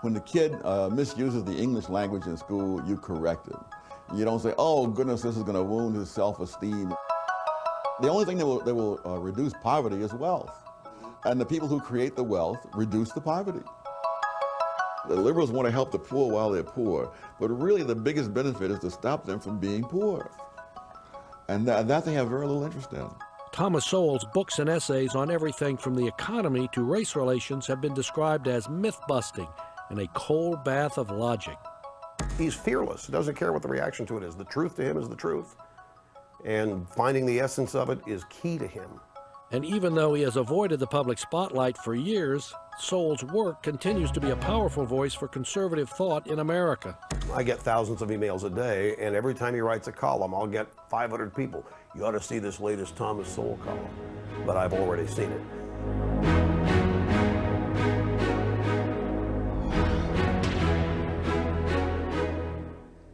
When the kid misuses the English language in school, you correct him. You don't say, oh goodness, this is going to wound his self-esteem. The only thing that will reduce poverty is wealth. And the people who create the wealth reduce the poverty. The liberals want to help the poor while they're poor, but really the biggest benefit is to stop them from being poor. And that they have very little interest in. Thomas Sowell's books and essays on everything from the economy to race relations have been described as myth-busting and a cold bath of logic. He's fearless. He doesn't care what the reaction to it is. The truth to him is the truth. And finding the essence of it is key to him. And even though he has avoided the public spotlight for years, Sowell's work continues to be a powerful voice for conservative thought in America. I get thousands of emails a day, and every time he writes a column, I'll get 500 people. You ought to see this latest Thomas Sowell column. But I've already seen it.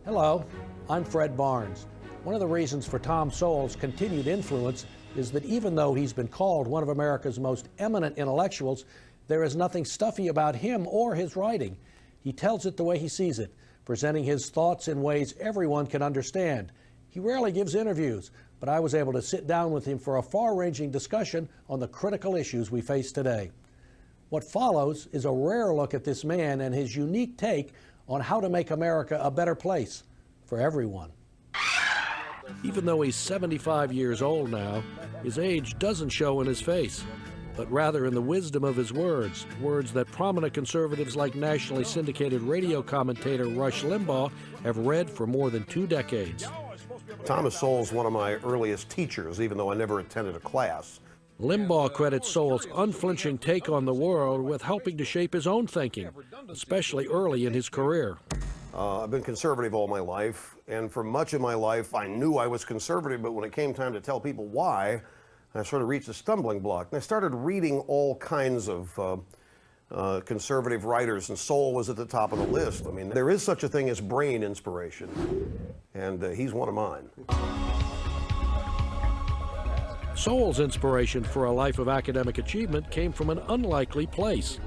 Hello, I'm Fred Barnes. One of the reasons for Tom Sowell's continued influence is that even though he's been called one of America's most eminent intellectuals, there is nothing stuffy about him or his writing. He tells it the way he sees it, presenting his thoughts in ways everyone can understand. He rarely gives interviews, but I was able to sit down with him for a far-ranging discussion on the critical issues we face today. What follows is a rare look at this man and his unique take on how to make America a better place for everyone. Even though he's 75 years old now, his age doesn't show in his face, but rather in the wisdom of his words, words that prominent conservatives like nationally syndicated radio commentator Rush Limbaugh have read for more than 2 decades. Thomas Sowell's one of my earliest teachers, even though I never attended a class. Limbaugh credits Sowell's unflinching take on the world with helping to shape his own thinking, especially early in his career. I've been conservative all my life, and for much of my life I knew I was conservative, but when it came time to tell people why, I sort of reached a stumbling block. And I started reading all kinds of conservative writers, and Sowell was at the top of the list. I mean, there is such a thing as brain inspiration, and he's one of mine. Sowell's inspiration for a life of academic achievement came from an unlikely place.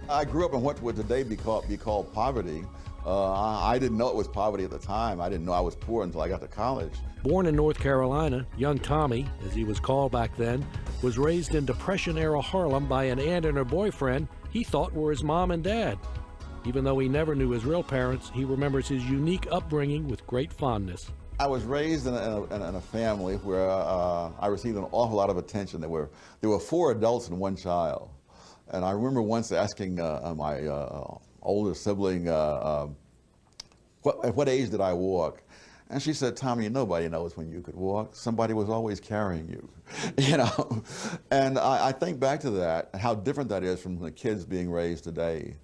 I grew up in what would today be called poverty. I didn't know it was poverty at the time. I didn't know I was poor until I got to college. Born in North Carolina, young Tommy, as he was called back then, was raised in Depression-era Harlem by an aunt and her boyfriend he thought were his mom and dad. Even though he never knew his real parents, he remembers his unique upbringing with great fondness. I was raised in a family where I received an awful lot of attention. There were 4 adults and 1 child. And I remember once asking my older sibling, at what age did I walk? And she said, Tommy, nobody knows when you could walk. Somebody was always carrying you, you know? And I think back to that, and how different that is from the kids being raised today.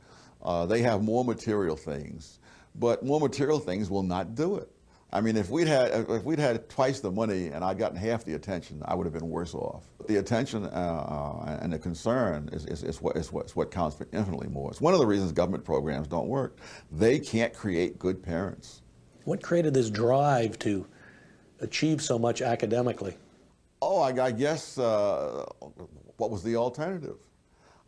They have more material things, but more material things will not do it. I mean, if we'd had twice the money and I'd gotten half the attention, I would have been worse off. The attention and the concern is what counts for infinitely more. It's one of the reasons government programs don't work. They can't create good parents. What created this drive to achieve so much academically? Oh, I guess what was the alternative?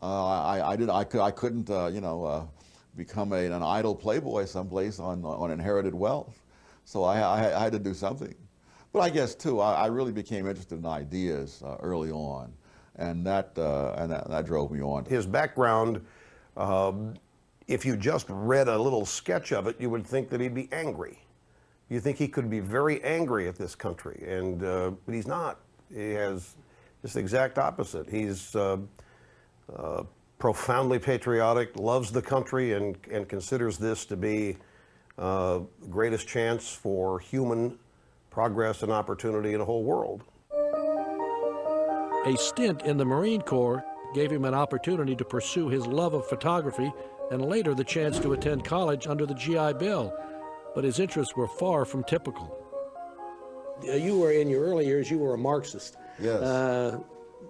I couldn't you know, become an idle playboy someplace on inherited wealth. So I had to do something. But I guess, too, I really became interested in ideas early on, and that drove me on. His background, if you just read a little sketch of it, you would think that he'd be angry. You think he could be very angry at this country, and but he's not. He has just the exact opposite. He's profoundly patriotic, loves the country, and considers this to be the greatest chance for human progress and opportunity in the whole world. A stint in the Marine Corps gave him an opportunity to pursue his love of photography and later the chance to attend college under the GI Bill. But his interests were far from typical. You were, in your early years, you were a Marxist. Yes.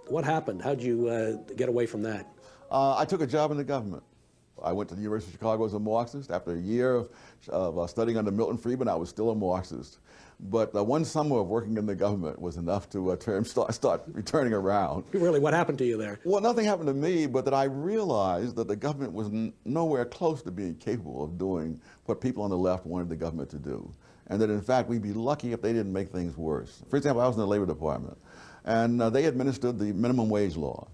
What happened? How'd you get away from that? I took a job in the government. I went to the University of Chicago as a Marxist. After a year of studying under Milton Friedman, I was still a Marxist. But one summer of working in the government was enough to start returning around. Really, what happened to you there? Well, nothing happened to me, but that I realized that the government was nowhere close to being capable of doing what people on the left wanted the government to do. And that, in fact, we'd be lucky if they didn't make things worse. For example, I was in the Labor Department, and they administered the minimum wage law.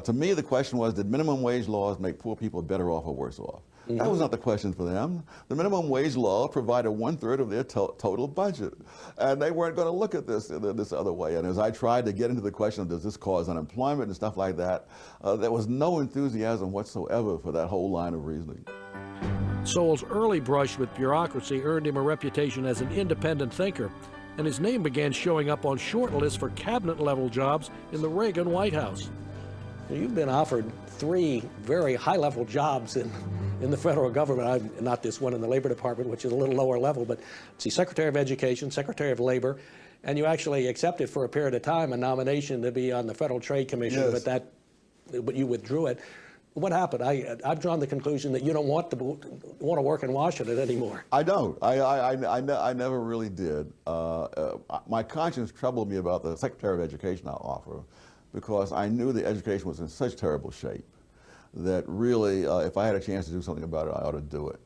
To me, the question was, did minimum wage laws make poor people better off or worse off? Mm-hmm. That was not the question for them. The minimum wage law provided 1/3 of their total budget, and they weren't going to look at this other way. And as I tried to get into the question of does this cause unemployment and stuff like that, there was no enthusiasm whatsoever for that whole line of reasoning. Sowell's early brush with bureaucracy earned him a reputation as an independent thinker, and his name began showing up on short lists for cabinet-level jobs in the Reagan White House. You've been offered 3 very high-level jobs in the federal government. Not this one in the Labor Department, which is a little lower level, but see, Secretary of Education, Secretary of Labor, and you actually accepted for a period of time a nomination to be on the Federal Trade Commission, yes. but you withdrew it. What happened? I've drawn the conclusion that you don't want to work in Washington anymore. I don't. I never really did. My conscience troubled me about the Secretary of Education offer, because I knew the education was in such terrible shape that really, if I had a chance to do something about it, I ought to do it.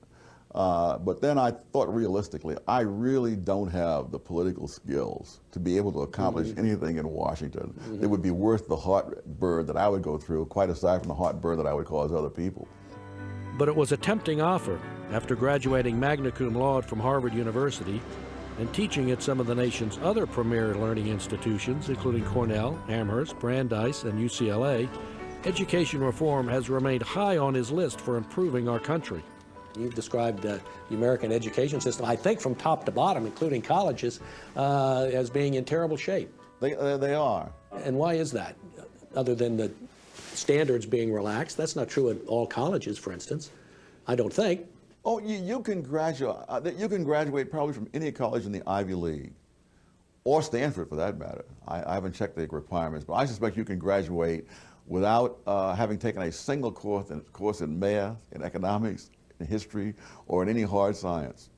But then I thought realistically, I really don't have the political skills to be able to accomplish anything in Washington that would be worth the heartburn that I would go through, quite aside from the heartburn that I would cause other people. But it was a tempting offer. After graduating Magna Cum Laude from Harvard University and teaching at some of the nation's other premier learning institutions, including Cornell, Amherst, Brandeis, and UCLA, education reform has remained high on his list for improving our country. You've described the American education system, I think from top to bottom, including colleges, as being in terrible shape. They are. And why is that? Other than the standards being relaxed, that's not true at all colleges, for instance, I don't think. Oh, you can graduate probably from any college in the Ivy League, or Stanford for that matter. I haven't checked the requirements, but I suspect you can graduate without having taken a single course in math, in economics, in history, or in any hard science.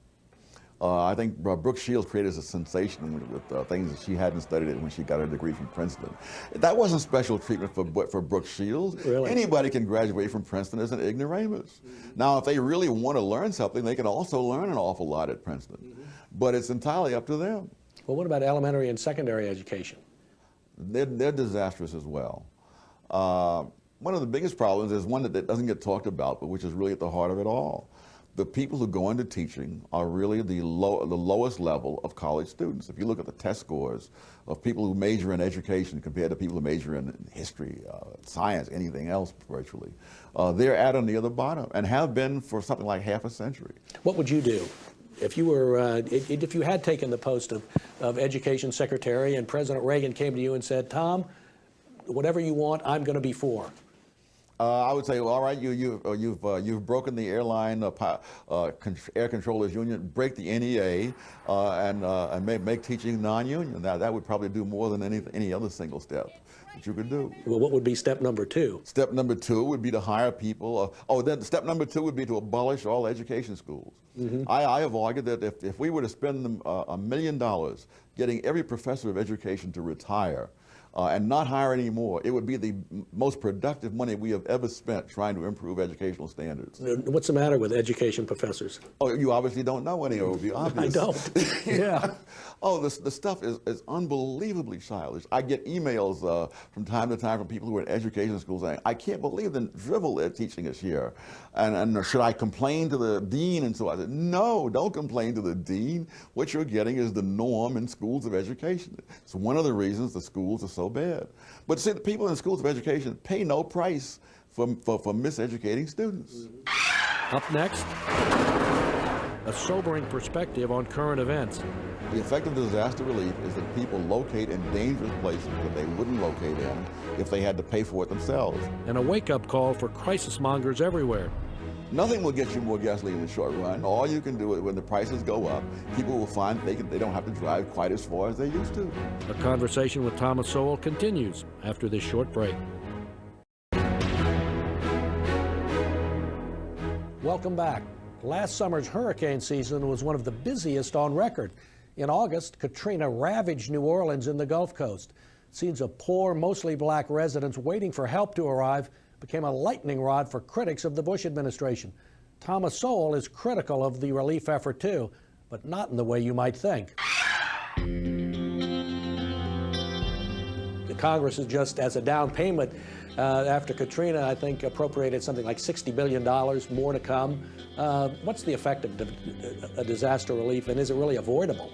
I think Brooke Shields created a sensation with things that she hadn't studied when she got her degree from Princeton. That wasn't special treatment for Brooke Shields. Really? Anybody can graduate from Princeton as an ignoramus. Now, if they really want to learn something, they can also learn an awful lot at Princeton. But it's entirely up to them. Well, what about elementary and secondary education? They're disastrous as well. One of the biggest problems is one that doesn't get talked about, but which is really at the heart of it all. The people who go into teaching are really the lowest level of college students. If you look at the test scores of people who major in education compared to people who major in history, science, anything else virtually, they're on the other bottom and have been for something like half a century. What would you do if you were, if you had taken the post of Education Secretary and President Reagan came to you and said, Tom, whatever you want, I'm going to be for? I would say, well, all right, you've broken the airline air controllers union, break the NEA, and make teaching non-union. Now that would probably do more than any other single step that you could do. Well, what would be step number 2? Step number 2 would be to hire people. Then step number 2 would be to abolish all education schools. I have argued that if we were to spend $1 million getting every professor of education to retire, and not hire any more, it would be the most productive money we have ever spent trying to improve educational standards. What's the matter with education professors? Oh, you obviously don't know any, or it would be obvious. I don't. Yeah. Oh, the stuff is unbelievably childish. I get emails from time to time from people who are in education schools saying, I can't believe the drivel they're teaching us here. And should I complain to the dean? And so I said, no, don't complain to the dean. What you're getting is the norm in schools of education. It's one of the reasons the schools are so bad. But see, the people in schools of education pay no price for miseducating students. Up next, a sobering perspective on current events. The effect of disaster relief is that people locate in dangerous places that they wouldn't locate in if they had to pay for it themselves. And a wake-up call for crisis mongers everywhere. Nothing will get you more gasoline in the short run. All you can do is when the prices go up, people will find they don't have to drive quite as far as they used to. A conversation with Thomas Sowell continues after this short break. Welcome back. Last summer's hurricane season was one of the busiest on record. In August, Katrina ravaged New Orleans and the Gulf Coast. Scenes of poor, mostly black residents waiting for help to arrive became a lightning rod for critics of the Bush administration. Thomas Sowell is critical of the relief effort too, but not in the way you might think. The Congress is just, as a down payment, after Katrina, I think, appropriated something like $60 billion, more to come. What's the effect of a disaster relief, and is it really avoidable?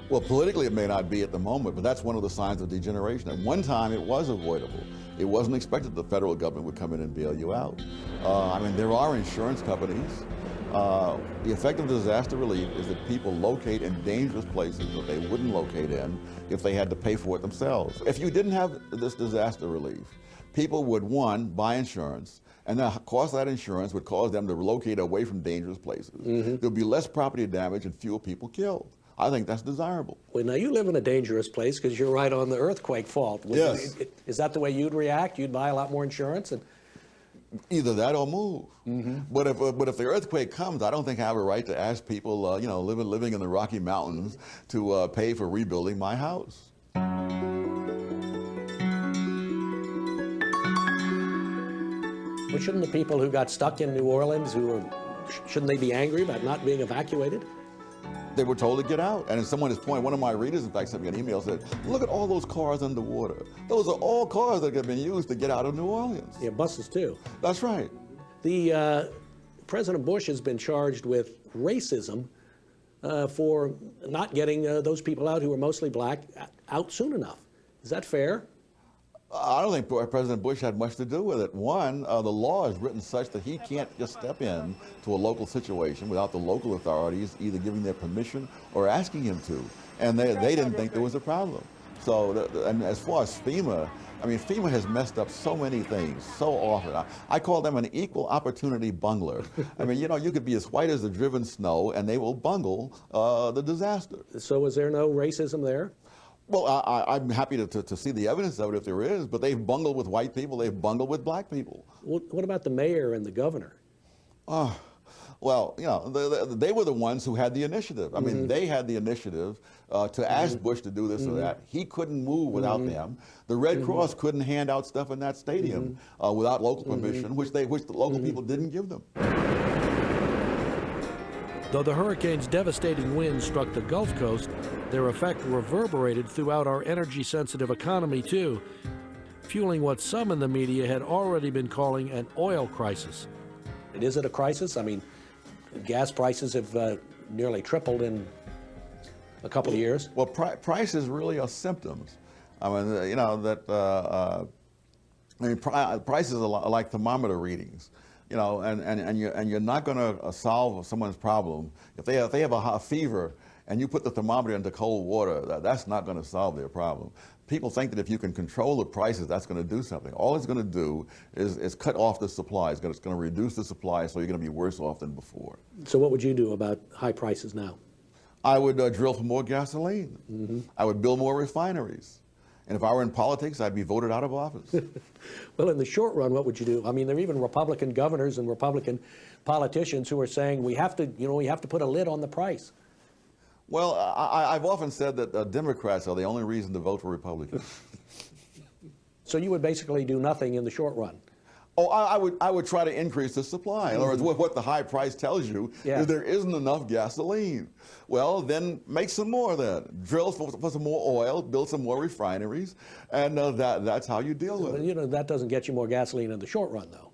Well, politically it may not be at the moment, but that's one of the signs of degeneration. At one time it was avoidable. It wasn't expected the federal government would come in and bail you out. I mean, there are insurance companies. The effect of disaster relief is that people locate in dangerous places that they wouldn't locate in if they had to pay for it themselves. If you didn't have this disaster relief, people would, one, buy insurance, and the cost of that insurance would cause them to relocate away from dangerous places. There would be less property damage and fewer people killed. I think that's desirable. Well, now you live in a dangerous place because you're right on the earthquake fault. Yes. Is that the way you'd react? You'd buy a lot more insurance? And either that or move. But if the earthquake comes, I don't think I have a right to ask people, you know, living in the Rocky Mountains to pay for rebuilding my house. Well, shouldn't the people who got stuck in New Orleans, shouldn't they be angry about not being evacuated? They were told to get out. And at someone's point, one of my readers, in fact, sent me an email, said, look at all those cars underwater. Those are all cars that have been used to get out of New Orleans. Yeah, buses too. That's right. President Bush has been charged with racism for not getting those people out who were mostly black out soon enough. Is that fair? I don't think President Bush had much to do with it. One, the law is written such that he can't just step in to a local situation without the local authorities either giving their permission or asking him to. And they didn't think there was a problem. So, and as far as FEMA, I mean, FEMA has messed up so many things so often. I call them an equal opportunity bungler. I mean, you know, you could be as white as the driven snow and they will bungle the disaster. So was there no racism there? Well, I'm happy to see the evidence of it if there is, but they've bungled with white people, they've bungled with black people. What about the mayor and the governor? Well, you know, they were the ones who had the initiative. I mean, they had the initiative to ask Bush to do this or that. He couldn't move without them. The Red Cross couldn't hand out stuff in that stadium without local permission, which the local people didn't give them. Though the hurricane's devastating winds struck the Gulf Coast, their effect reverberated throughout our energy-sensitive economy, too, fueling what some in the media had already been calling an oil crisis. And is it a crisis? I mean, gas prices have nearly tripled in a couple of years. Well, prices really are symptoms. I mean, you know, prices are like thermometer readings. You know, and you're not going to solve someone's problem if they have a fever and you put the thermometer into cold water. That's not going to solve their problem. People think that if you can control the prices, that's going to do something. All it's going to do is cut off the supply. It's going to reduce the supply, so you're going to be worse off than before. So what would you do about high prices now? I would drill for more gasoline. I would build more refineries. And if I were in politics, I'd be voted out of office. Well, in the short run, what would you do? I mean, there are even Republican governors and Republican politicians who are saying we have to put a lid on the price. Well, I've often said that Democrats are the only reason to vote for Republicans. So you would basically do nothing in the short run? Oh, I would try to increase the supply. In other words, what the high price tells you is there isn't enough gasoline. Well, then make some more then. Drill for some more oil, build some more refineries, and that's how you deal with it. You know, that doesn't get you more gasoline in the short run, though.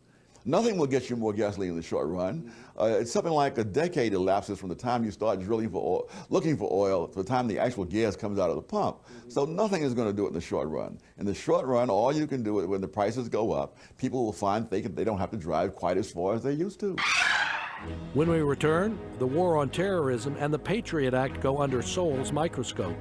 Nothing will get you more gasoline in the short run. It's something like a decade elapses from the time you start drilling for oil, looking for oil, to the time the actual gas comes out of the pump. So nothing is going to do it in the short run. In the short run, all you can do is when the prices go up, people will find they don't have to drive quite as far as they used to. When we return, the war on terrorism and the Patriot Act go under Sowell's microscope.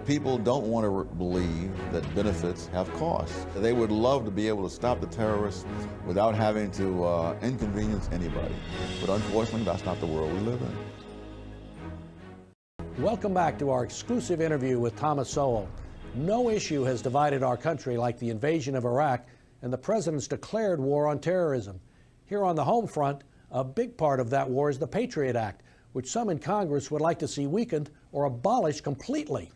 People don't want to believe that benefits have costs. They would love to be able to stop the terrorists without having to inconvenience anybody. But unfortunately, that's not the world we live in. Welcome back to our exclusive interview with Thomas Sowell. No issue has divided our country like the invasion of Iraq and the president's declared war on terrorism. Here on the home front, A big part of that war is the Patriot Act, which some in Congress would like to see weakened or abolished completely.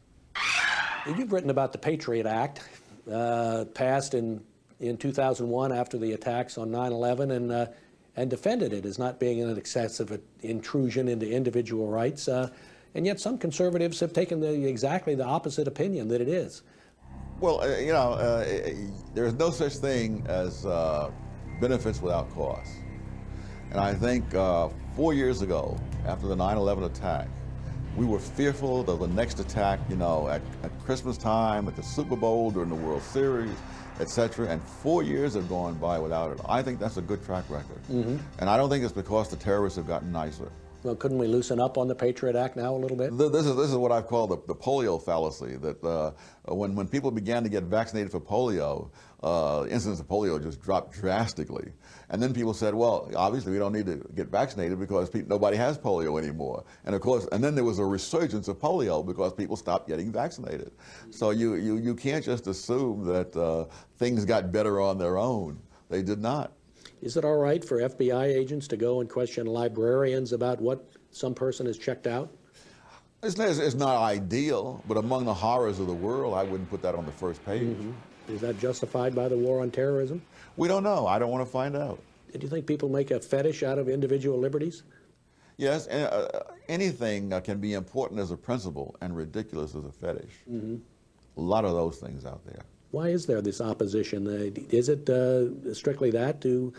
You've written about the Patriot Act, passed in 2001 after the attacks on 9/11, and defended it as not being an excessive intrusion into individual rights. And yet some conservatives have taken exactly the opposite opinion, that it is. Well, there's no such thing as benefits without cost. And I think 4 years ago, after the 9/11 attack, we were fearful of the next attack, at Christmas time, at the Super Bowl, during the World Series, etc. And 4 years have gone by without it. I think that's a good track record. And I don't think it's because the terrorists have gotten nicer. Well, couldn't we loosen up on the Patriot Act now a little bit? This is what I've called the polio fallacy, that when people began to get vaccinated for polio, incidence of polio just dropped drastically. And then people said, well, obviously we don't need to get vaccinated because nobody has polio anymore. And of course, and then there was a resurgence of polio because people stopped getting vaccinated. So you can't just assume that things got better on their own. They did not. Is it all right for FBI agents to go and question librarians about what some person has checked out? It's not ideal, but among the horrors of the world, I wouldn't put that on the first page. Is that justified by the war on terrorism? We don't know. I don't want to find out. Do you think people make a fetish out of individual liberties? Yes, anything can be important as a principle and ridiculous as a fetish. A lot of those things out there. Why is there this opposition? Is it strictly that to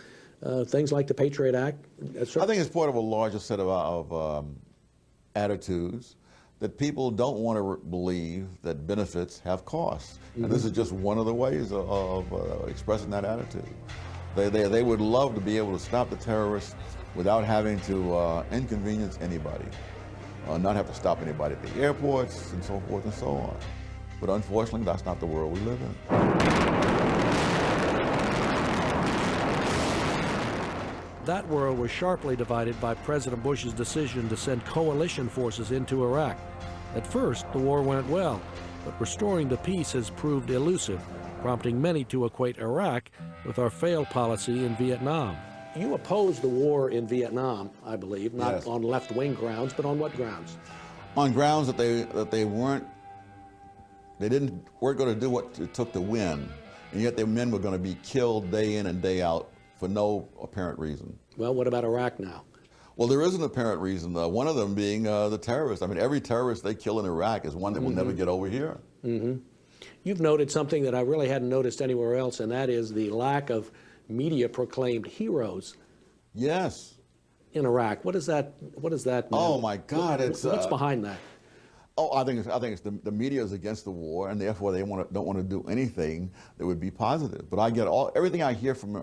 things like the Patriot Act? I think it's part of a larger set of attitudes that people don't want to believe that benefits have costs. And this is just one of the ways of expressing that attitude. They would love to be able to stop the terrorists without having to inconvenience anybody, not have to stop anybody at the airports and so forth and so on. But unfortunately, that's not the world we live in. That world was sharply divided by President Bush's decision to send coalition forces into Iraq. At first, the war went well, but restoring the peace has proved elusive, prompting many to equate Iraq with our failed policy in Vietnam. You opposed the war in Vietnam, I believe, not Yes. on left-wing grounds, but on what grounds? On grounds that they weren't going to do what it took to win, and yet their men were going to be killed day in and day out for no apparent reason. Well, what about Iraq now? Well, there is an apparent reason, one of them being the terrorists. I mean, every terrorist they kill in Iraq is one that will never get over here. You've noted something that I really hadn't noticed anywhere else, and that is the lack of media-proclaimed heroes Yes. in Iraq. What does that mean? Oh my God! What's behind that? Oh, I think it's the media is against the war, and therefore they don't want to do anything that would be positive. But I get everything I hear from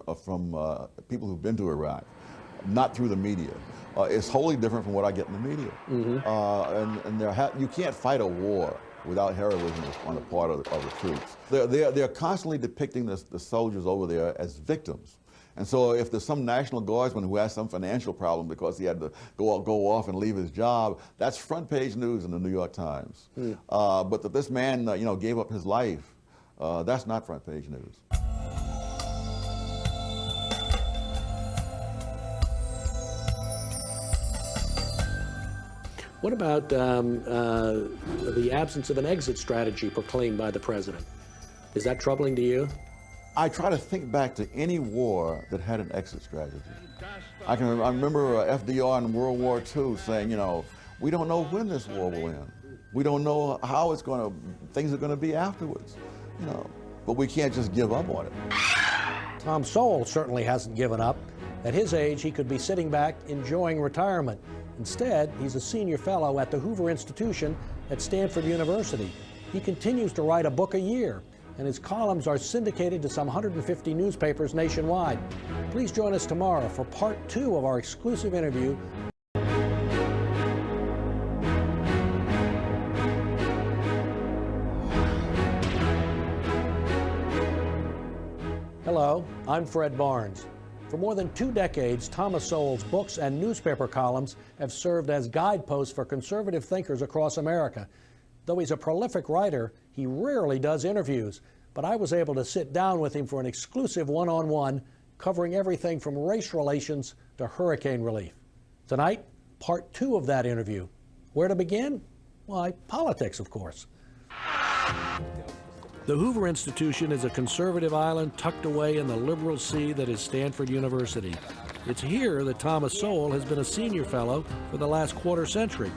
people who've been to Iraq, not through the media. It's wholly different from what I get in the media. And you can't fight a war without heroism on the part of the troops. They're constantly depicting the soldiers over there as victims. And so if there's some National Guardsman who has some financial problem because he had to go off and leave his job, that's front page news in the New York Times. But that this man gave up his life, that's not front page news. What about the absence of an exit strategy proclaimed by the president? Is that troubling to you? I try to think back to any war that had an exit strategy. I remember FDR in World War II saying, we don't know when this war will end. We don't know how things are going to be afterwards, but we can't just give up on it. Tom Sowell certainly hasn't given up. At his age, he could be sitting back enjoying retirement. Instead, he's a senior fellow at the Hoover Institution at Stanford University. He continues to write a book a year, and his columns are syndicated to some 150 newspapers nationwide. Please join us tomorrow for part 2 of our exclusive interview. Hello, I'm Fred Barnes. For more than 2 decades, Thomas Sowell's books and newspaper columns have served as guideposts for conservative thinkers across America. Though he's a prolific writer, he rarely does interviews, but I was able to sit down with him for an exclusive one-on-one covering everything from race relations to hurricane relief. Tonight, part 2 of that interview. Where to begin? Why, politics, of course. The Hoover Institution is a conservative island tucked away in the liberal sea that is Stanford University. It's here that Thomas Sowell has been a senior fellow for the last quarter century.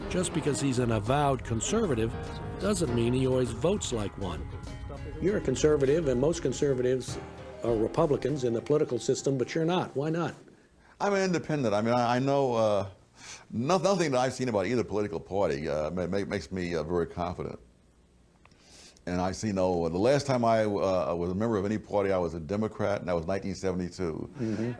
Just because he's an avowed conservative doesn't mean he always votes like one. You're a conservative, and most conservatives are Republicans in the political system, but you're not. Why not? I'm an independent. I mean, I know nothing that I've seen about either political party makes me very confident. And I see the last time I was a member of any party, I was a Democrat, and that was 1972.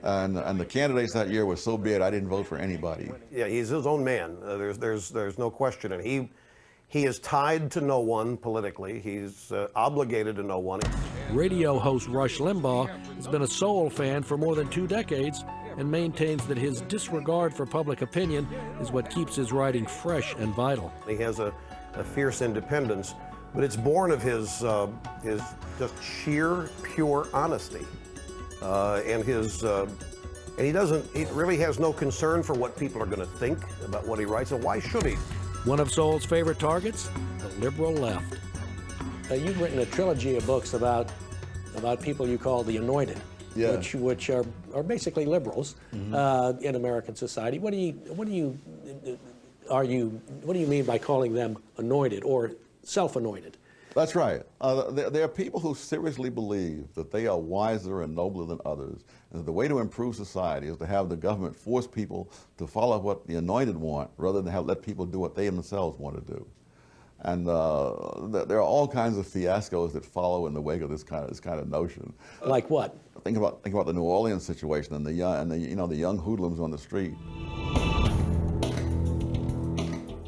And the candidates that year were so bad, I didn't vote for anybody. Yeah, he's his own man. There's no question. And he is tied to no one politically. He's obligated to no one. Radio host Rush Limbaugh has been a Sowell fan for more than 2 decades and maintains that his disregard for public opinion is what keeps his writing fresh and vital. He has a fierce independence, but it's born of his just sheer, pure honesty, and he really has no concern for what people are going to think about what he writes, and why should he? One of Sowell's favorite targets, the liberal left. You've written a trilogy of books about people you call the anointed, Yeah. which are basically liberals in American society. What do you mean by calling them anointed or self-anointed? That's right. There are people who seriously believe that they are wiser and nobler than others, and that the way to improve society is to have the government force people to follow what the anointed want, rather than let people do what they themselves want to do. And there are all kinds of fiascos that follow in the wake of this kind of notion. Like what? Think about the New Orleans situation and the young hoodlums on the street.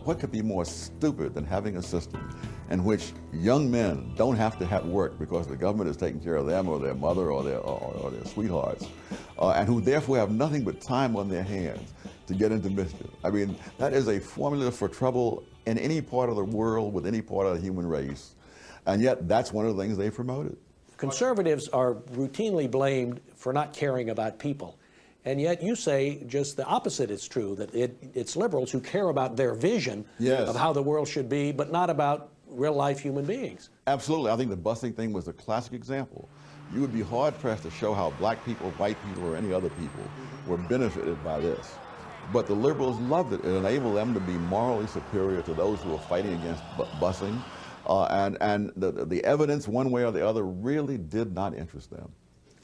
What could be more stupid than having a system in which young men don't have to work because the government is taking care of them or their mother or their sweethearts, and who therefore have nothing but time on their hands to get into mischief? I mean, that is a formula for trouble in any part of the world with any part of the human race, and yet that's one of the things they promoted. Conservatives are routinely blamed for not caring about people. And yet you say just the opposite is true, that it's liberals who care about their vision of how the world should be, but not about real-life human beings. Absolutely. I think the busing thing was a classic example. You would be hard-pressed to show how black people, white people, or any other people were benefited by this. But the liberals loved it. It enabled them to be morally superior to those who were fighting against busing. And the evidence, one way or the other, really did not interest them.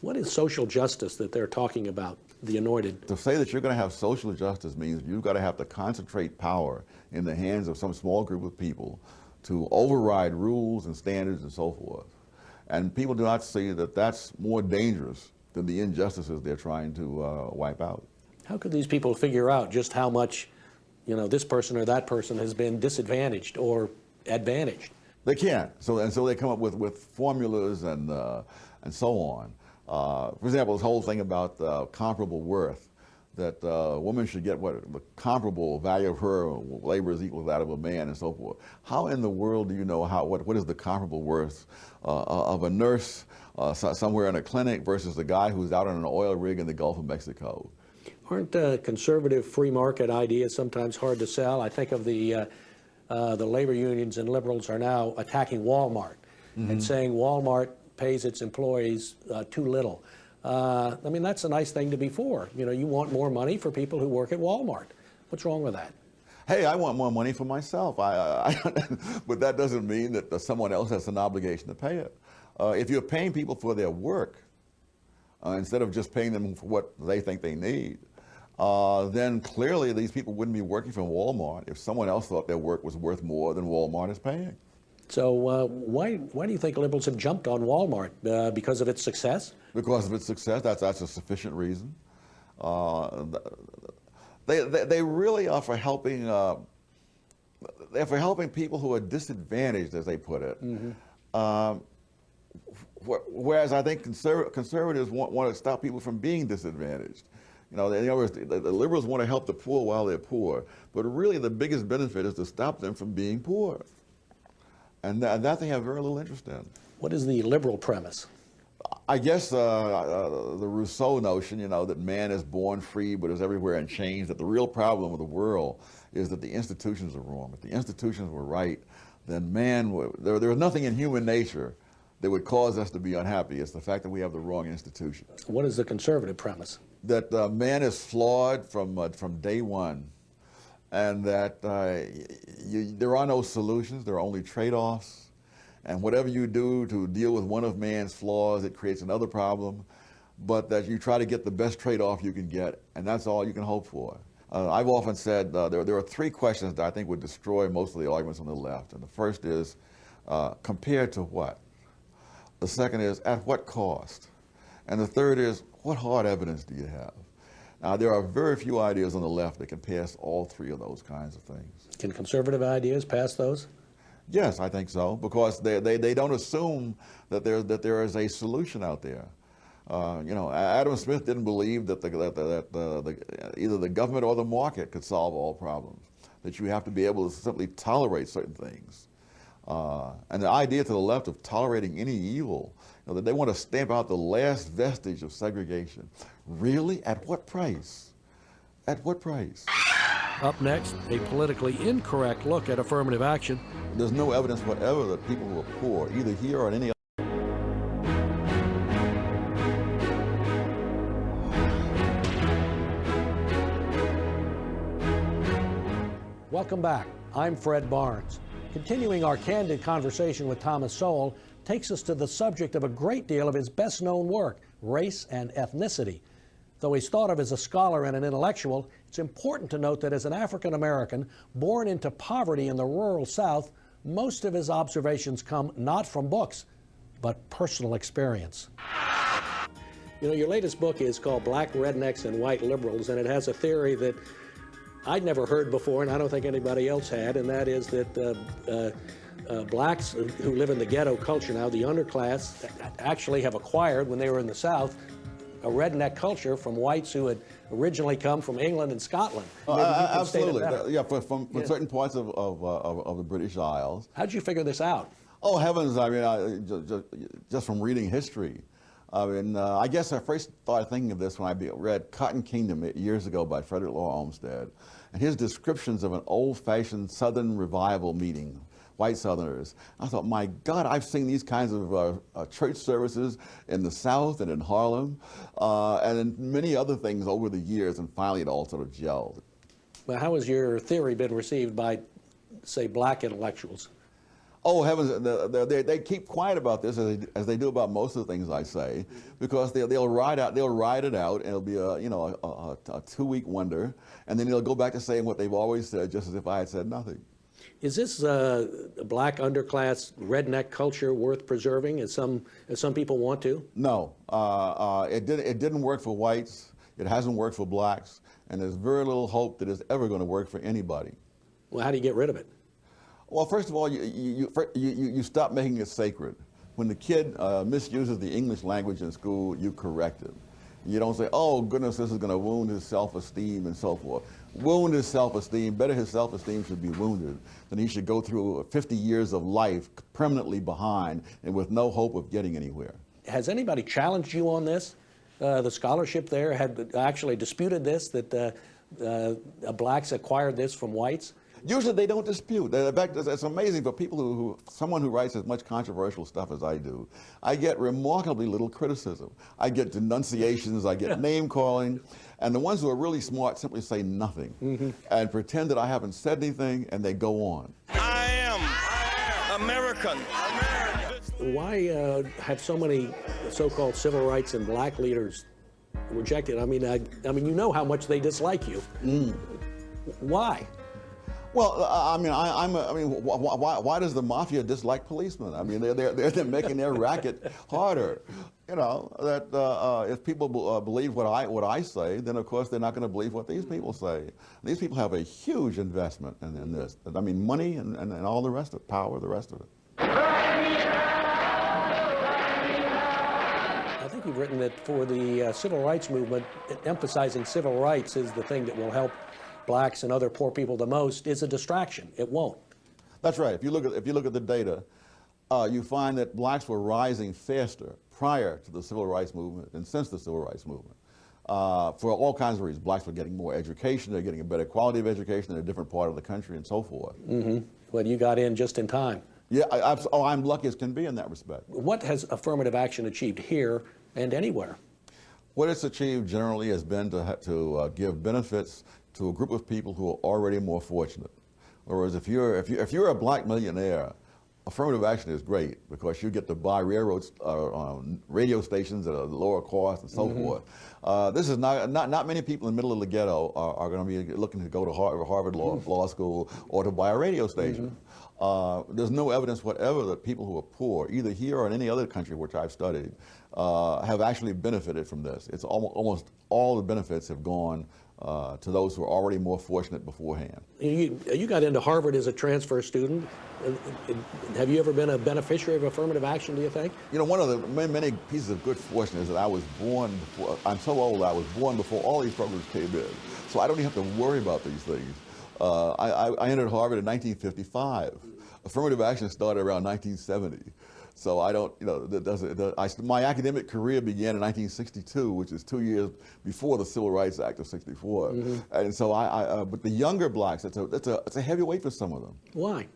What is social justice that they're talking about, the anointed? To say that you're going to have social justice means you've got to have to concentrate power in the hands of some small group of people to override rules and standards and so forth. And people do not see that that's more dangerous than the injustices they're trying to wipe out. How could these people figure out just how much, this person or that person has been disadvantaged or advantaged? They can't. So they come up with formulas and so on. For example, this whole thing about comparable worth, that a woman should get what the comparable value of her labor is equal to that of a man and so forth. How in the world do you know what is the comparable worth of a nurse somewhere in a clinic versus the guy who's out on an oil rig in the Gulf of Mexico? Aren't conservative free market ideas sometimes hard to sell? I think of the labor unions and liberals are now attacking Walmart and saying Walmart pays its employees too little. I mean, that's a nice thing to be for. You want more money for people who work at Walmart. What's wrong with that? Hey, I want more money for myself. But that doesn't mean that someone else has an obligation to pay it. If you're paying people for their work, instead of just paying them for what they think they need, then clearly these people wouldn't be working for Walmart if someone else thought their work was worth more than Walmart is paying. So why do you think liberals have jumped on Walmart? Because of its success? Because of its success. That's a sufficient reason. They really are for helping. They're for helping people who are disadvantaged, as they put it. Whereas I think conservatives want to stop people from being disadvantaged. In other words, the liberals want to help the poor while they're poor, but really the biggest benefit is to stop them from being poor. And that they have very little interest in. What is the liberal premise? I guess the Rousseau notion, you know, that man is born free but is everywhere in chains, that the real problem of the world is that the institutions are wrong. If the institutions were right, then there was nothing in human nature that would cause us to be unhappy. It's the fact that we have the wrong institutions. What is the conservative premise? That man is flawed from day one, and that there are no solutions, there are only trade-offs. And whatever you do to deal with one of man's flaws, it creates another problem, but that you try to get the best trade-off you can get, and that's all you can hope for. I've often said there are three questions that I think would destroy most of the arguments on the left. And the first is, compared to what? The second is, at what cost? And the third is, what hard evidence do you have? Now, there are very few ideas on the left that can pass all three of those kinds of things. Can conservative ideas pass those? Yes, I think so, because they don't assume that there is a solution out there. You know, Adam Smith didn't believe that either the government or the market could solve all problems, that you have to be able to simply tolerate certain things. And the idea to the left of tolerating any evil, you know, that they want to stamp out the last vestige of segregation. Really? At what price? At what price? Up next, a politically incorrect look at affirmative action. There's no evidence whatever that people who are poor, either here or in any other. Welcome back. I'm Fred Barnes. Continuing our candid conversation with Thomas Sowell takes us to the subject of a great deal of his best-known work, race and ethnicity. Though he's thought of as a scholar and an intellectual, it's important to note that as an African American born into poverty in the rural South, most of his observations come not from books, but personal experience. You know, your latest book is called Black Rednecks and White Liberals, and it has a theory that I'd never heard before, and I don't think anybody else had, and that is that blacks who live in the ghetto culture now, the underclass, actually have acquired, when they were in the South, a redneck culture from whites who had originally come from England and Scotland. Absolutely. Yeah, from certain parts of the British Isles. How'd you figure this out? Oh, heavens, I mean, just from reading history. I mean, I guess I first started thinking of this when I read Cotton Kingdom years ago by Frederick Law Olmsted, and his descriptions of an old-fashioned Southern revival meeting, white Southerners. I thought, my God, I've seen these kinds of church services in the South and in Harlem, and in many other things over the years, and finally it all sort of gelled. Well, how has your theory been received by, say, black intellectuals? Oh, heavens, they keep quiet about this, as they do about most of the things I say, because they'll ride it out, and it'll be a 2-week wonder, and then they'll go back to saying what they've always said, just as if I had said nothing. Is this black underclass redneck culture worth preserving, as some people want to? No, it didn't work for whites. It hasn't worked for blacks, and there's very little hope that it's ever going to work for anybody. Well, how do you get rid of it? Well, first of all, you stop making it sacred. When the kid misuses the English language in school, you correct it. You don't say, oh, goodness, this is going to wound his self-esteem and so forth. Wound his self-esteem. Better his self-esteem should be wounded than he should go through 50 years of life permanently behind and with no hope of getting anywhere. Has anybody challenged you on this? The scholarship there had actually disputed this, that blacks acquired this from whites? Usually they don't dispute. In fact, it's amazing for people someone who writes as much controversial stuff as I do. I get remarkably little criticism. I get denunciations, I get name calling, and the ones who are really smart simply say nothing and pretend that I haven't said anything, and they go on. I am American. Why have so many so-called civil rights and black leaders rejected? I mean, you know how much they dislike you. Why? Well, I mean, why does the mafia dislike policemen? I mean, they're making their racket harder. You know, that if people believe what I say, then of course they're not going to believe what these people say. These people have a huge investment in this. I mean, money and all the rest of it, power, the rest of it. I think you've written that for the civil rights movement, emphasizing civil rights is the thing that will help blacks and other poor people the most. Is a distraction. It won't. That's right. If you look at the data, you find that blacks were rising faster, prior to the Civil Rights Movement and since the Civil Rights Movement. For all kinds of reasons. Blacks were getting more education, they're getting a better quality of education in a different part of the country and so forth. Well, you got in just in time. Yeah, I'm lucky as can be in that respect. What has affirmative action achieved here and anywhere? What it's achieved generally has been to give benefits to a group of people who are already more fortunate. Whereas if you're a black millionaire, affirmative action is great because you get to buy railroads, radio stations at a lower cost and so forth. This is not many people in the middle of the ghetto are going to be looking to go to Harvard Law School or to buy a radio station. There's no evidence whatever that people who are poor, either here or in any other country which I've studied, have actually benefited from this. It's almost all the benefits have gone to those who are already more fortunate beforehand. You got into Harvard as a transfer student. Have you ever been a beneficiary of affirmative action, do you think? You know, one of the many pieces of good fortune is that I was born before, I'm so old, I was born before all these programs came in. So I don't even have to worry about these things. I entered Harvard in 1955. Affirmative action started around 1970. So I don't, you know, my academic career began in 1962, which is 2 years before the Civil Rights Act of '64. And so but the younger blacks, it's a heavy weight for some of them. Why?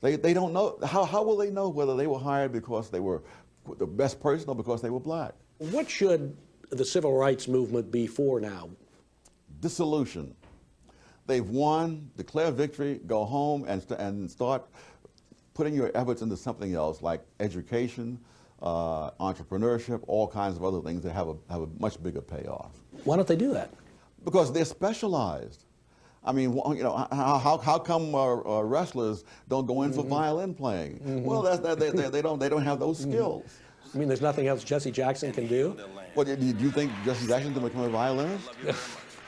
They don't know, how will they know whether they were hired because they were the best person or because they were black? What should the civil rights movement be for now? Dissolution. They've won, declare victory, go home and start putting your efforts into something else like education, entrepreneurship, all kinds of other things that have a much bigger payoff. Why don't they do that? Because they're specialized. I mean, you know, how come wrestlers don't go in for violin playing? Well, they don't have those skills. I mean, there's nothing else Jesse Jackson can do? Well, do you think Jesse Jackson can become a violinist?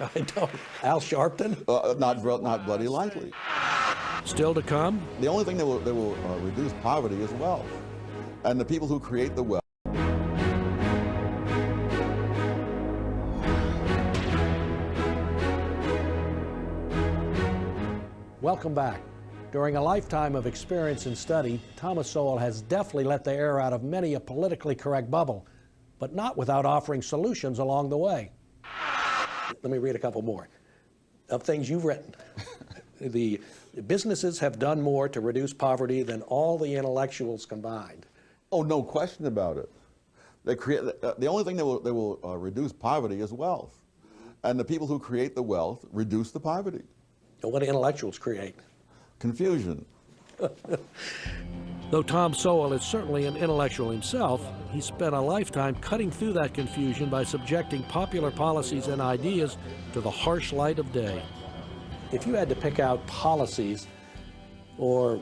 I don't. Al Sharpton? Not bloody likely. Still to come? The only thing that will reduce poverty is wealth. And the people who create the wealth. Welcome back. During a lifetime of experience and study, Thomas Sowell has deftly let the air out of many a politically correct bubble, but not without offering solutions along the way. Let me read a couple more of things you've written. The businesses have done more to reduce poverty than all the intellectuals combined. Oh, no question about it. They create the only thing that will reduce poverty is wealth, and the people who create the wealth reduce the poverty. And what do intellectuals create? Confusion. Though Tom Sowell is certainly an intellectual himself, he spent a lifetime cutting through that confusion by subjecting popular policies and ideas to the harsh light of day. If you had to pick out policies or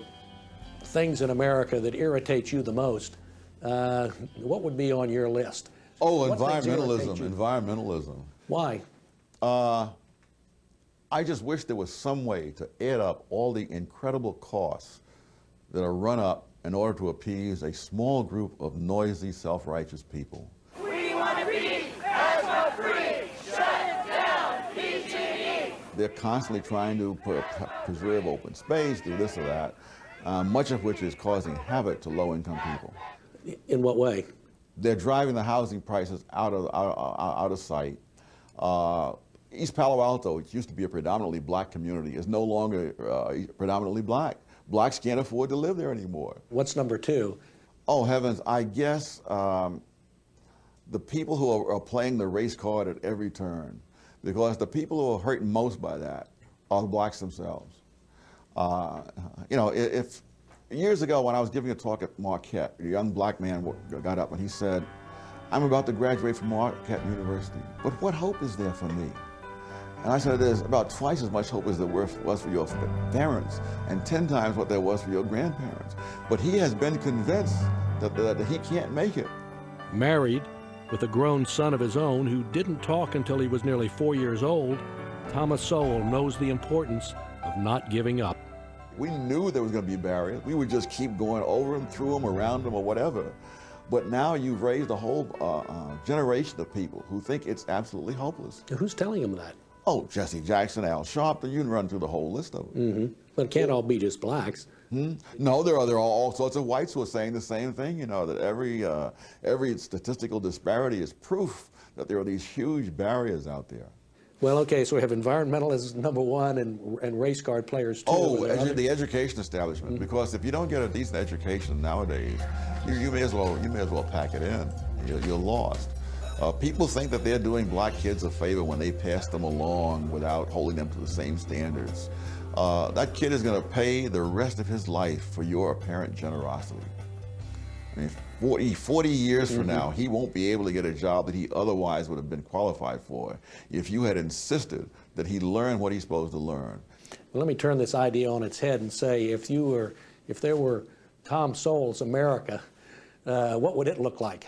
things in America that irritate you the most, what would be on your list? Oh, environmentalism. Why? I just wish there was some way to add up all the incredible costs that are run up in order to appease a small group of noisy, self-righteous people. We want to be free. Shut it down, PTE. They're constantly trying to preserve open space, do this or that, much of which is causing havoc to low-income people. In what way? They're driving the housing prices out of sight. East Palo Alto, which used to be a predominantly black community, is no longer predominantly black. Blacks can't afford to live there anymore. What's number two? Oh, heavens, I guess the people who are playing the race card at every turn, because the people who are hurt most by that are the blacks themselves. You know, if years ago when I was giving a talk at Marquette, a young black man got up and he said, "I'm about to graduate from Marquette University, but what hope is there for me?" And I said, there's about twice as much hope as there was for your parents, and 10 times what there was for your grandparents. But he has been convinced that he can't make it. Married, with a grown son of his own who didn't talk until he was nearly 4 years old, Thomas Sowell knows the importance of not giving up. We knew there was going to be barriers. We would just keep going over them, through them, around them, or whatever. But now you've raised a whole generation of people who think it's absolutely hopeless. Who's telling them that? Oh, Jesse Jackson, Al Sharpton, you can run through the whole list of them. But it can't all be just blacks. No, there are all sorts of whites who are saying the same thing, you know, that every statistical disparity is proof that there are these huge barriers out there. Well, okay, so we have environmentalists number one and race card players too. Oh, the education establishment, because if you don't get a decent education nowadays, you may as well pack it in. You're lost. People think that they're doing black kids a favor when they pass them along without holding them to the same standards. That kid is going to pay the rest of his life for your apparent generosity. I mean, 40 years from now, he won't be able to get a job that he otherwise would have been qualified for if you had insisted that he learn what he's supposed to learn. Well, let me turn this idea on its head and say, if there were Tom Sowell's America, what would it look like?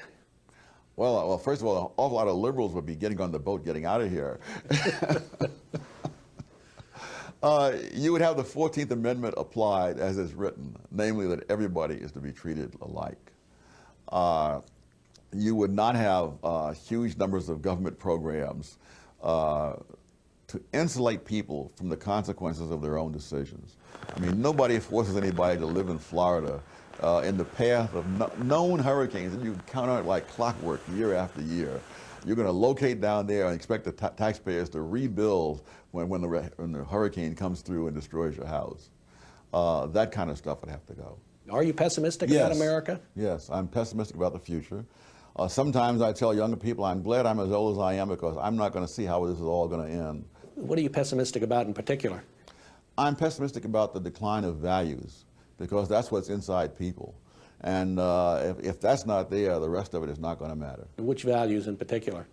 Well, first of all, an awful lot of liberals would be getting on the boat, getting out of here. You would have the 14th Amendment applied as it's written, namely that everybody is to be treated alike. You would not have huge numbers of government programs to insulate people from the consequences of their own decisions. I mean, nobody forces anybody to live in Florida in the path of known hurricanes that you count on it like clockwork year after year. You're going to locate down there and expect the taxpayers to rebuild when the hurricane comes through and destroys your house. That kind of stuff would have to go. Are you pessimistic about America? Yes, I'm pessimistic about the future. Sometimes I tell younger people, I'm glad I'm as old as I am because I'm not going to see how this is all going to end. What are you pessimistic about in particular? I'm pessimistic about the decline of values because that's what's inside people. And if that's not there, the rest of it is not going to matter. Which values in particular?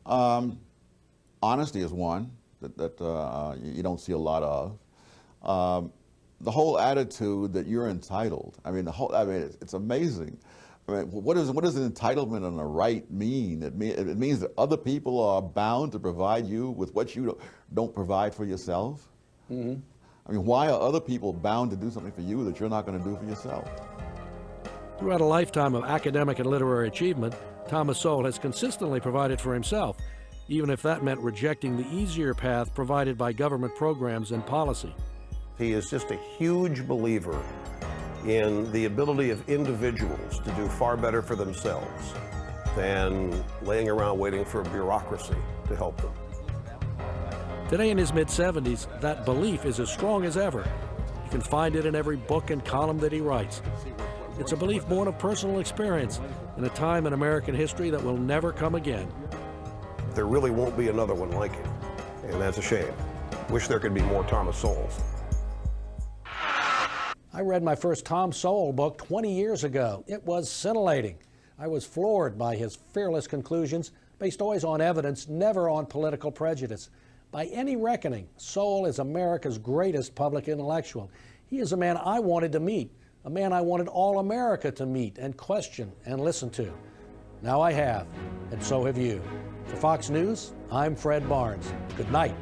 Honesty is one that you don't see a lot of. The whole attitude that you're entitled. I mean, it's amazing. I mean, what does an entitlement and a right mean? It means that other people are bound to provide you with what you don't provide for yourself. I mean, why are other people bound to do something for you that you're not going to do for yourself? Throughout a lifetime of academic and literary achievement, Thomas Sowell has consistently provided for himself, even if that meant rejecting the easier path provided by government programs and policy. He is just a huge believer in the ability of individuals to do far better for themselves than laying around waiting for a bureaucracy to help them. Today in his mid-70s, that belief is as strong as ever. You can find it in every book and column that he writes. It's a belief born of personal experience in a time in American history that will never come again. There really won't be another one like him, and that's a shame. Wish there could be more Thomas Sowells. I read my first Tom Sowell book 20 years ago. It was scintillating. I was floored by his fearless conclusions, based always on evidence, never on political prejudice. By any reckoning, Sowell is America's greatest public intellectual. He is a man I wanted to meet, a man I wanted all America to meet and question and listen to. Now I have, and so have you. For Fox News, I'm Fred Barnes. Good night.